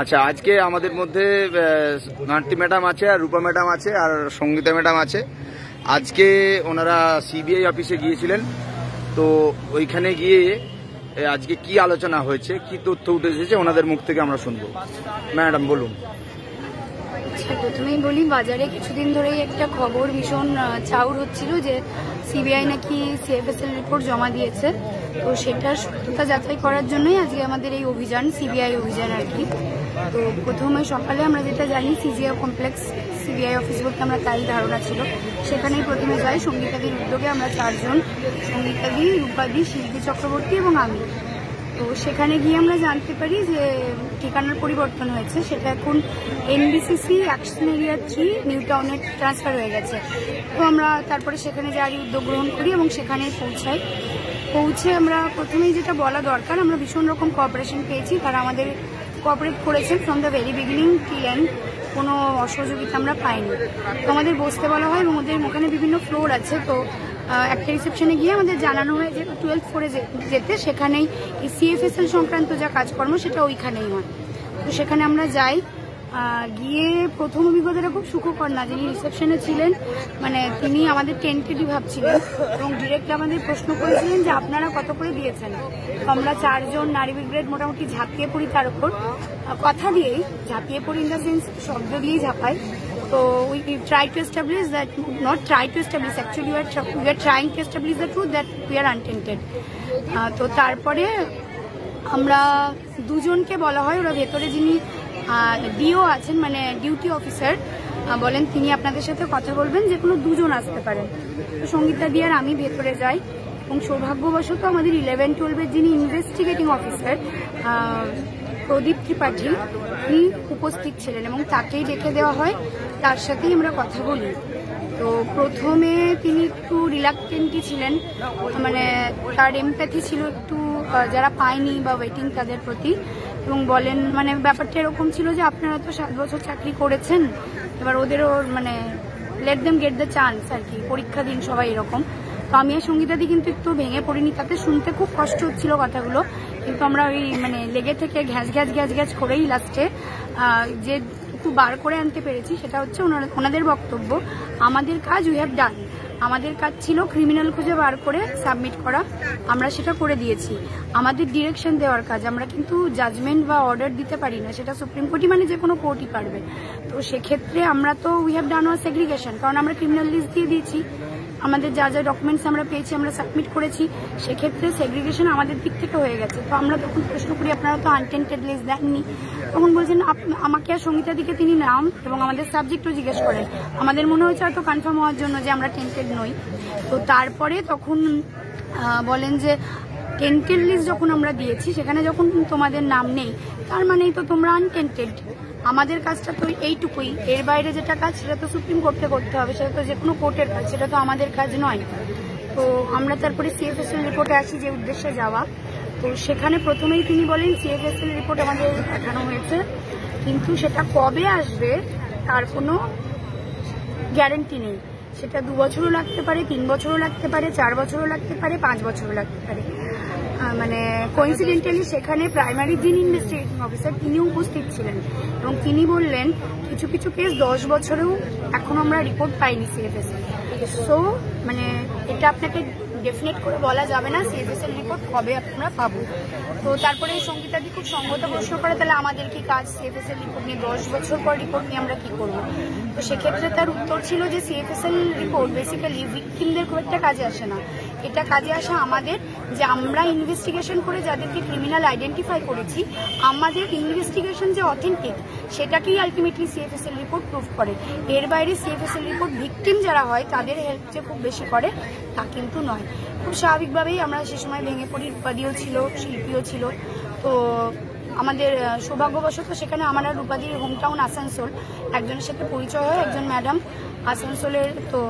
আচ্ছা, আজকে আমাদের মধ্যে নান্টি ম্যাডাম আছে আর রূপা ম্যাডাম আছে আর সঙ্গীতা ম্যাডাম আছে। আজকে ওনারা সিবিআই অফিসে গিয়েছিলেন, তো ওইখানে গিয়ে আজকে কি আলোচনা হয়েছে, কি তথ্য উঠে এসেছে ওনাদের মুখ থেকে আমরা শুনবো। ম্যাডাম বলুন। প্রথমেই বলি, বাজারে কিছুদিন ধরেই একটা খবর ভীষণ চাউর হচ্ছিল যে সিবিআই নাকি সিএফএসএল রিপোর্ট জমা দিয়েছে। তো সেটার সত্যতা যাচাই করার জন্যই আজকে আমাদের এই অভিযান, সিবিআই অভিযান আর কি। তো প্রথমে সকালে আমরা যেটা জানি সিজিআই কমপ্লেক্স সিবিআই অফিস বলতে আমরা তাই ধারণা ছিল, সেখানেই প্রথমে যাই। সঙ্গীতাদির উদ্যোগে আমরা 4 জন, সঙ্গীতাদি, রূপাদি, শিল্পী চক্রবর্তী এবং আমি। তো সেখানে গিয়ে আমরা জানতে পারি যে ঠিকানার পরিবর্তন হয়েছে, সেটা এখন এনবিসিসি অ্যাকশন এরিয়া 3 নিউ টাউনে ট্রান্সফার হয়ে গেছে। তো আমরা তারপরে সেখানে যাওয়ারই উদ্যোগ গ্রহণ করি এবং সেখানে পৌঁছে আমরা প্রথমেই যেটা বলা দরকার, আমরা ভীষণ রকম কোঅপারেশন পেয়েছি। তারা আমাদের কোঅপারেট করেছেন from the very beginning till and, কোনো অসহযোগিতা আমরা পাইনি। তো আমাদের বসতে বলা হয় এবং ওদের ওখানে বিভিন্ন ফ্লোর আছে। তো একটা রিসেপশনে গিয়ে আমাদের জানানো হয় যে 12th ফ্লোরে যেতে, সেখানেই এই সিএফএসএল সংক্রান্ত যা কাজকর্ম সেটা ওইখানেই হয়। তো সেখানে আমরা যাই। গিয়ে প্রথম অভিজ্ঞতাটা খুব সুখকর না। যিনি রিসেপশনে ছিলেন, মানে তিনি আমাদের টেন্টেটিভ ভাবছিলেন এবং ডিরেক্ট আমাদের প্রশ্ন করেছিলেন যে আপনারা কত করে দিয়েছেন। তো আমরা 4 জন নারী ব্রিগেড মোটামুটি ঝাঁপিয়ে পড়ি তার উপর, কথা দিয়েই ঝাঁপিয়ে পড়ি, ইন দ্য সেন্স শব্দ দিয়েই ঝাঁপাই। তো we try to establish that, not try to establish, actually we are trying to establish the truth that we are untainted. তো তারপরে আমরা 2 জনকে বলা হয়, ওরা ভেতরে যিনি ডিও আছেন, মানে ডিউটি অফিসার বলেন, তিনি আপনাদের সাথে কথা বলবেন, যে কোনো 2 জন আসতে পারেন। তো সঙ্গীতা দি আর আমি ভেতরে যাই এবং সৌভাগ্যবশত আমাদের 11-12-এর যিনি ইনভেস্টিগেটিং অফিসার প্রদীপ ত্রিপাঠী, তিনি উপস্থিত ছিলেন এবং তাকেই ডেকে দেওয়া হয়, তার সাথেই আমরা কথা বলি। তো প্রথমে তিনি একটু রিলাক্টেন্টই ছিলেন, মানে তার এমপ্যাথি ছিল একটু যারা পায়নি বা ওয়েটিং তাদের প্রতি, এবং বলেন মানে ব্যাপারটা এরকম ছিল যে আপনারা তো 7 বছর চাকরি করেছেন, এবার ওদেরও মানে let them get the chance আর কি, পরীক্ষা দিন সবাই এরকম। তো আমি আর সঙ্গীতাদি কিন্তু একটু ভেঙে পড়িনি, তাতে শুনতে খুব কষ্ট হচ্ছিল কথাগুলো, কিন্তু আমরা ওই মানে লেগে থেকে ঘ্যাস করেই লাস্টে যে একটু বার করে আনতে পেরেছি, সেটা হচ্ছে ওনাদের বক্তব্য, আমাদের কাজ উই হ্যাভ ডান। আমাদের কাজ ছিল ক্রিমিনাল খুঁজে বার করে সাবমিট করা, আমরা সেটা করে দিয়েছি। আমাদের ডিরেকশন দেওয়ার কাজ, আমরা কিন্তু জাজমেন্ট বা অর্ডার দিতে পারি না, সেটা সুপ্রিম কোর্টই, মানে যে কোনো কোর্টই পারবে। তো সেক্ষেত্রে আমরা তো we have done our segregation, কারণ আমরা ক্রিমিনাল লিস্ট দিয়ে দিয়েছি, আমাদের যা যা ডকুমেন্টস আমরা পেয়েছি আমরা সাবমিট করেছি, সেক্ষেত্রে সেগ্রিগেশন আমাদের দিক থেকে হয়ে গেছে। তো আমরা তখন প্রশ্ন করি আপনারা তো আনটেন্টেড লিস্ট দেননি, তখন বলছেন আমাকে আর সঙ্গীতাদিকে তিনি নাম এবং আমাদের সাবজেক্টও জিজ্ঞেস করেন। আমাদের মনে হয়েছে হয়তো কনফার্ম হওয়ার জন্য যে আমরা টেন্টেড নই। তো তারপরে তখন বলেন যে টেন্টেড লিস্ট যখন আমরা দিয়েছি, সেখানে যখন তোমাদের নাম নেই, তার মানেই তো তোমরা আনটেন্টেড। আমাদের কাজটা তো এইটুকুই, এর বাইরে যেটা কাজ সেটা তো সুপ্রিম কোর্টকে করতে হবে, সেটা তো যে কোনো কোর্টের কাজ, সেটা তো আমাদের কাজ নয়। তো আমরা তারপরে সিএফএসএল রিপোর্টে আসি, যে উদ্দেশ্যে যাওয়া। তো সেখানে প্রথমেই তিনি বলেন সিএফএসএল রিপোর্ট আমাদের পাঠানো হয়েছে, কিন্তু সেটা কবে আসবে তার কোনো গ্যারান্টি নেই। সেটা 2 বছরও লাগতে পারে, 3 বছরও লাগতে পারে, 4 বছরও লাগতে পারে, 5 বছরও লাগতে পারে। মানে কোইন্সিডেন্টালি সেখানে প্রাইমারি যিনি ইনভেস্টিগেটিং অফিসার তিনিও উপস্থিত ছিলেন এবং তিনি বললেন কিছু কিছু কেস 10 বছরেও এখনো আমরা রিপোর্ট পাইনি সিএফএসএল। সো মানে এটা আপনাকে ডেফিনেট করে বলা যাবে না সিএফএসএল রিপোর্ট কবে আমরা পাবো। তো তারপরে সঙ্গীতাদি খুব সঙ্গত প্রশ্ন করে, তাহলে আমাদের কি কাজ সিএফএসএল রিপোর্ট নিয়ে, 10 বছর পর রিপোর্ট নিয়ে আমরা কি করবো? তো সেক্ষেত্রে তার উত্তর ছিল যে সিএফএসএল রিপোর্ট বেসিক্যালি ভিকটিমদের খুব একটা কাজে আসে না, এটা কাজে আসে আমাদের, যে আমরা ইনভেস্টিগেশন করে যাদেরকে ক্রিমিনাল আইডেন্টিফাই করেছি, আমাদের ইনভেস্টিগেশন যে অথেন্টিক সেটাকেই আলটিমেটলি সিএফএসএল রিপোর্ট প্রুভ করে। এর বাইরে সিএফএসএল রিপোর্ট ভিকটিম যারা হয় তাদের হেল্প যে খুব বেশি করে তা কিন্তু নয়। খুব স্বাভাবিকভাবেই আমরা সে সময় ভেঙে পড়ি, রূপাদিও ছিল, শিল্পীও ছিল। তো আমাদের সৌভাগ্যবশত সেখানে আমার আর রূপাদির হোমটাউন আসানসোল, একজনের সাথে পরিচয় হয়, একজন ম্যাডাম আসানসোলের। তো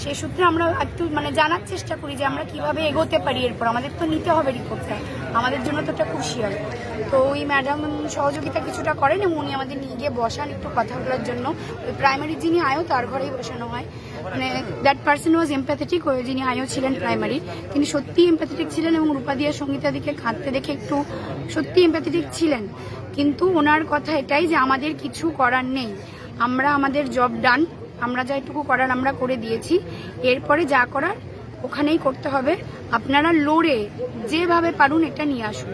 সেই সূত্রে আমরা একটু মানে জানার চেষ্টা করি যে আমরা কিভাবে এগোতে পারি, এরপর আমাদের তো নিতে হবে রিপোর্টটা, আমাদের জন্য তো এটা ক্রুশিয়াল। তো ওই ম্যাডাম সহযোগিতা কিছুটা করেন এবং উনি আমাদের নিয়ে গিয়ে বসান একটু কথা বলার জন্য। ওই প্রাইমারি যিনি আয়ো তার ঘরেই বসানো হয়, মানে দ্যাট পার্সন ওয়াজ এমপ্যাথেটিক। ওই যিনি আয়ো ছিলেন প্রাইমারি, তিনি সত্যিই এমপ্যাথেটিক ছিলেন এবং রূপাদি আর সঙ্গীতাদিকে খাটতে দেখে একটু সত্যি এমপ্যাথেটিক ছিলেন। কিন্তু ওনার কথা এটাই যে আমাদের কিছু করার নেই, আমরা আমাদের জব ডান, আমরা যেটুকু করার আমরা করে দিয়েছি, এরপরে যা করার ওখানেই করতে হবে। আপনারা লড়ে যেভাবে পারুন এটা নিয়ে আসুন,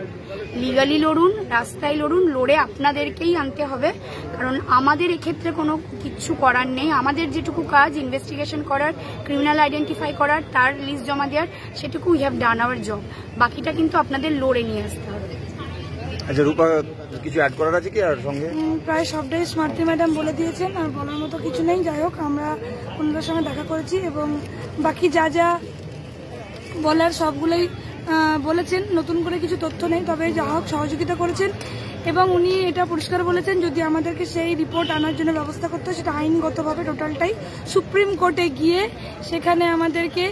লিগালি লড়ুন, রাস্তায় লড়ুন, লড়ে আপনাদেরকেই আনতে হবে, কারণ আমাদের এক্ষেত্রে কোনো কিছু করার নেই। আমাদের যেটুকু কাজ ইনভেস্টিগেশন করার, ক্রিমিনাল আইডেন্টিফাই করার, তার লিস্ট জমা দেওয়ার, সেটুকু we have done hour job. বাকিটা কিন্তু আপনাদের লড়ে নিয়ে আসতে হবে। আচ্ছা রূপা, কিছু অ্যাড করার আছে কি আর সঙ্গে? প্রায় সবটাই স্মার্তি ম্যাডাম বলে দিয়েছেন, আর বলার মতো কিছু নেই। যাই হোক, আমরা ওনাদের সঙ্গে দেখা করেছি এবং বাকি যা যা বলার সবগুলোই বলেছেন, নতুন করে কিছু তথ্য নেই, তবে যা হোক সহযোগিতা করেছেন এবং উনি এটা পরিষ্কার বলেছেন যদি আমাদেরকে সেই রিপোর্ট আনার জন্য ব্যবস্থা করতে হয় সেটা আইনগতভাবে টোটালটাই সুপ্রিম কোর্টে গিয়ে সেখানে আমাদেরকে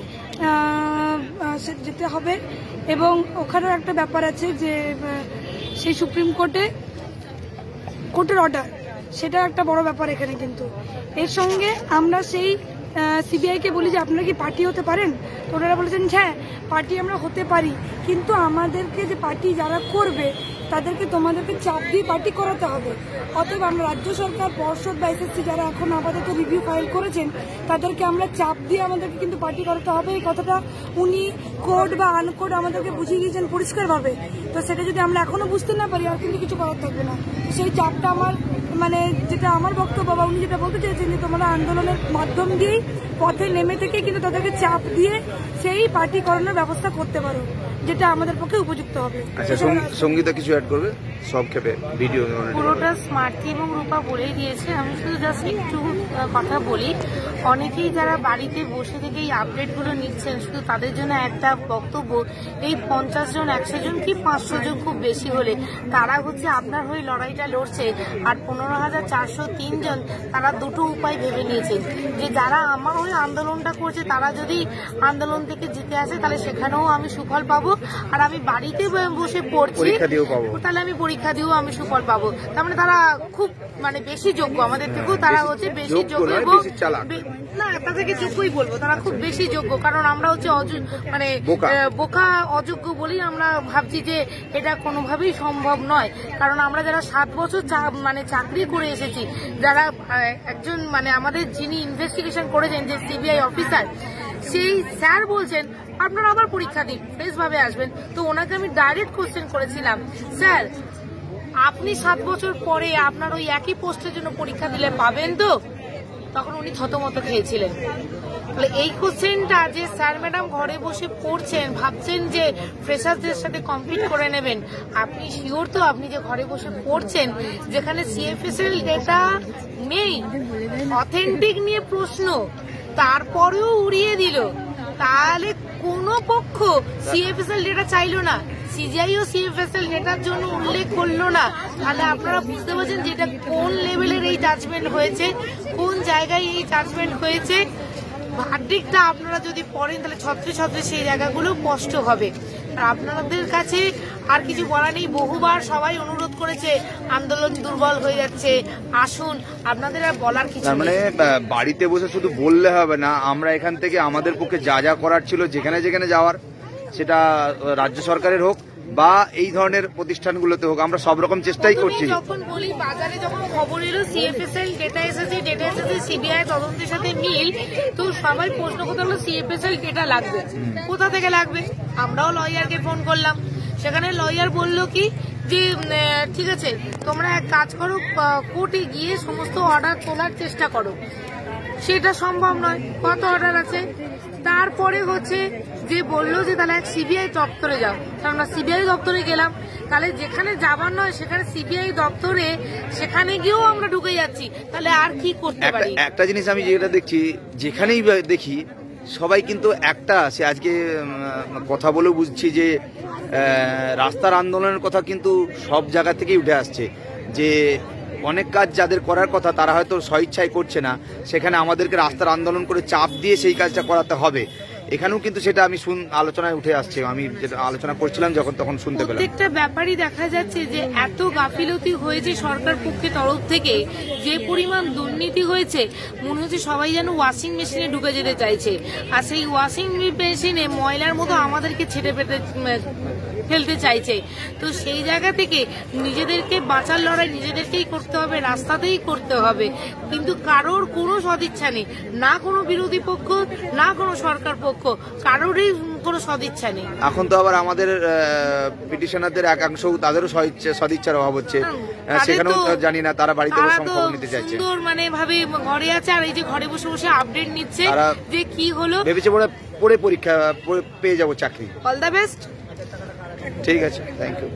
যেতে হবে। এবং ওখানেও একটা ব্যাপার আছে যে সেই সুপ্রিম কোর্টের অর্ডার, সেটা একটা বড় ব্যাপার এখানে। কিন্তু এর সঙ্গে আমরা সেই সিবিআইকে বলি যে আপনারা কি পার্টি হতে পারেন, তো ওনারা বলেছেন হ্যাঁ পার্টি আমরা হতে পারি, কিন্তু আমাদেরকে যে পার্টি যারা করবে তাদেরকে তোমাদেরকে চাপ দিয়ে পার্টি করাতে হবে। অতএব আমরা রাজ্য সরকার, পর্ষদ বা এসএসসি যারা এখন আপাতত রিভিউ ফাইল করেছেন তাদেরকে আমরা চাপ দিয়ে আমাদেরকে কিন্তু পার্টি করাতে হবে। এই কথাটা উনি কোড বা আনকোড আমাদেরকে বুঝিয়ে দিয়েছেন পরিষ্কারভাবে। তো সেটা যদি আমরা এখনো বুঝতে না পারি আর কিন্তু কিছু করার থাকবে না। সেই চাপটা আমার যেটা আমার বক্তব্য বা উনি যেটা বলতে চাইছেন যে তোমরা আন্দোলনের মাধ্যম দিয়েই পথে নেমে থেকে কিন্তু তাদেরকে চাপ দিয়ে সেই পার্টি করানোর ব্যবস্থা করতে পারো, যেটা আমাদের পক্ষে উপযুক্ত হবে। আচ্ছা সঙ্গীতা কিছু অ্যাড করবে? সব ক্ষেপে ভিডিও পুরোটা স্মার্তি এবং রূপা বলেই দিয়েছে। আমি শুধু জাস্ট একটু কথা বলি। অনেকেই যারা বাড়িতে বসে থেকে এই আপডেটগুলো নিচ্ছেন, শুধু তাদের জন্য একটা বক্তব্য, এই 50 জন 100 জন কি 500 জন খুব বেশি হলে তারা হচ্ছে আপনার হয়ে লড়াইটা লড়ছে, আর 15,403 জন তারা দুটো উপায় ভেবে নিয়েছে যে যারা আমার হয়ে আন্দোলনটা করছে তারা যদি আন্দোলন থেকে জিতে আসে তাহলে সেখানেও আমি সুফল পাবো, আর আমি বাড়িতে বসে পড়ছি তাহলে আমি পরীক্ষা দিয়েও আমি সুফল পাবো। তার মানে তারা খুব বেশি যোগ্য, আমাদের থেকেও তারা হচ্ছে বেশি যোগ্য, এবং না তাদেরকে যোগ্যই বলবো, তারা খুব বেশি যোগ্য। কারণ আমরা হচ্ছে বোকা অযোগ্য বলেই আমরা ভাবছি যে এটা কোনোভাবেই সম্ভব নয়। কারণ আমরা যারা 7 বছর চাকরি করে এসেছি, যারা একজন আমাদের যিনি ইনভেস্টিগেশন করেছেন যে সিবিআই অফিসার, সেই স্যার বলছেন আপনারা আবার পরীক্ষা দিন, ফ্রেশ ভাবে আসবেন। তো ওনাকে আমি ডাইরেক্ট কোশ্চেন করেছিলাম, স্যার আপনি 7 বছর পরে আপনার ওই একই পোস্টের জন্য পরীক্ষা দিলে পাবেন তো? তখন উনি থতমত খেয়েছিলেন। তাহলে এই কোশ্চেনটা যে স্যার ম্যাডাম ঘরে বসে পড়ছেন, ভাবছেন যে ফ্রেশারদের সাথে কম্পিট করে নেবেন, আপনি শিওর তো আপনি যে ঘরে বসে পড়ছেন যেখানে সিএফএসএল ডেটা নেই, অথেন্টিক নিয়ে প্রশ্ন, তারপরেও উড়িয়ে দিল? তাহলে কোন পক্ষ সিএফএসএল ডেটা চাইলো না, সিজিআই ও সিএফএসএল ডেটার জন্য উল্লেখ করলো না। তাহলে আপনারা বুঝতে পারছেন যে এটা কোন লেভেলের এই জাজমেন্ট হয়েছে, কোন জায়গায় এই জাজমেন্ট হয়েছে। ভার্ডিক্টটা আপনারা যদি পড়েন তাহলে ছত্রে ছত্রে সেই জায়গাগুলো স্পষ্ট হবে। আর আপনাদের কাছে আর কিছু বলা নেই। বহুবার সবাই অনুরোধ করেছে আন্দোলন দুর্বল হয়ে যাচ্ছে, আসুন, আপনাদের আর বলার কিছু নেই। বাড়িতে বসে শুধু বললে হবে না, আমরা এখান থেকে আমাদের পক্ষে যা যা করার ছিল, যেখানে যেখানে যাওয়ার, সেটা রাজ্য সরকারের হোক বা এই ধরনের প্রতিষ্ঠানগুলোতে হোক, আমরা সব রকম চেষ্টাই করছি। যখন বলি বাজারে যখন খবর এলো সিএফএসএল ডেটা এসেছে সিবিআই তদন্তের সাথে মিল, তো সবাই প্রশ্ন করতে হলো সিএফএসএল ডেটা লাগবে, কোথা থেকে লাগবে? আমরাও লয়ারকে ফোন করলাম, সেখানে লয়ার বলল কি যে ঠিক আছে তোমরা এক কাজ করো, কোর্টে গিয়ে সমস্ত অর্ডার তোলার চেষ্টা করো। সেটা সম্ভব নয়, কত অর্ডার আছে। তারপরে হচ্ছে যে বললো যে তাহলে এক সিবিআই দপ্তরে যাও, আমরা সিবিআই দপ্তরে গেলাম। তাহলে যেখানে যাবার নয় সেখানে সিবিআই দপ্তরে, সেখানে গিয়েও আমরা ঢুকে যাচ্ছি, তাহলে আর কি করতে পারি? একটা জিনিস আমি যেটা দেখছি, যেখানেই দেখি সবাই কিন্তু একটা, সে আজকে কথা বলে বুঝছি যে রাস্তার আন্দোলনের কথা কিন্তু সব জায়গা থেকেই উঠে আসছে, যে অনেক কাজ যাদের করার কথা তারা হয়তো স্বইচ্ছায় করছে না, সেখানে আমাদেরকে রাস্তার আন্দোলন করে চাপ দিয়ে সেই কাজটা করাতে হবে। এখানেও কিন্তু সেটা আমি আলোচনায় উঠে আসছে, আমি যেটা আলোচনা করছিলাম যখন তখন শুনতে পেলাম। প্রত্যেকটা ব্যাপারই দেখা যাচ্ছে যে এত গাফিলতি হয়েছে সরকার পক্ষের তরফ থেকে, যে পরিমাণ দুর্নীতি হয়েছে, মনে হচ্ছে সবাই যেন ওয়াশিং মেশিনে ঢুকে যেতে চাইছে, আর সেই ওয়াশিং মেশিনে ময়লার মতো আমাদেরকে ছেড়ে পেতে ফেলতে চাইছে। তো সেই জায়গা থেকে নিজেদেরকে বাঁচার লড়াই নিজেদেরকেই করতে হবে, রাস্তাতেই করতে হবে, কিন্তু কারোর কোনো সদিচ্ছা নেই, না কোনো বিরোধী পক্ষ না কোনো সরকার পক্ষ, কারোরই কোনো সদিচ্ছা নেই। এখন তো আবার আমাদের পিটিশনারদের একাংশ তাদেরও সদিচ্ছার অভাব হচ্ছে, সেখানেও জানি না তারা বাড়িতে বসে খবর নিতে চাইছে, সুন্দর মানে ভাবে ঘরে আছে, আর এই যে ঘরে বসে বসে আপডেট নিচ্ছে যে কি হলো, ভেবেছে পরে পরীক্ষা পেয়ে যাবো চাকরি। All the best. ঠিক আছে, থ্যাংক ইউ।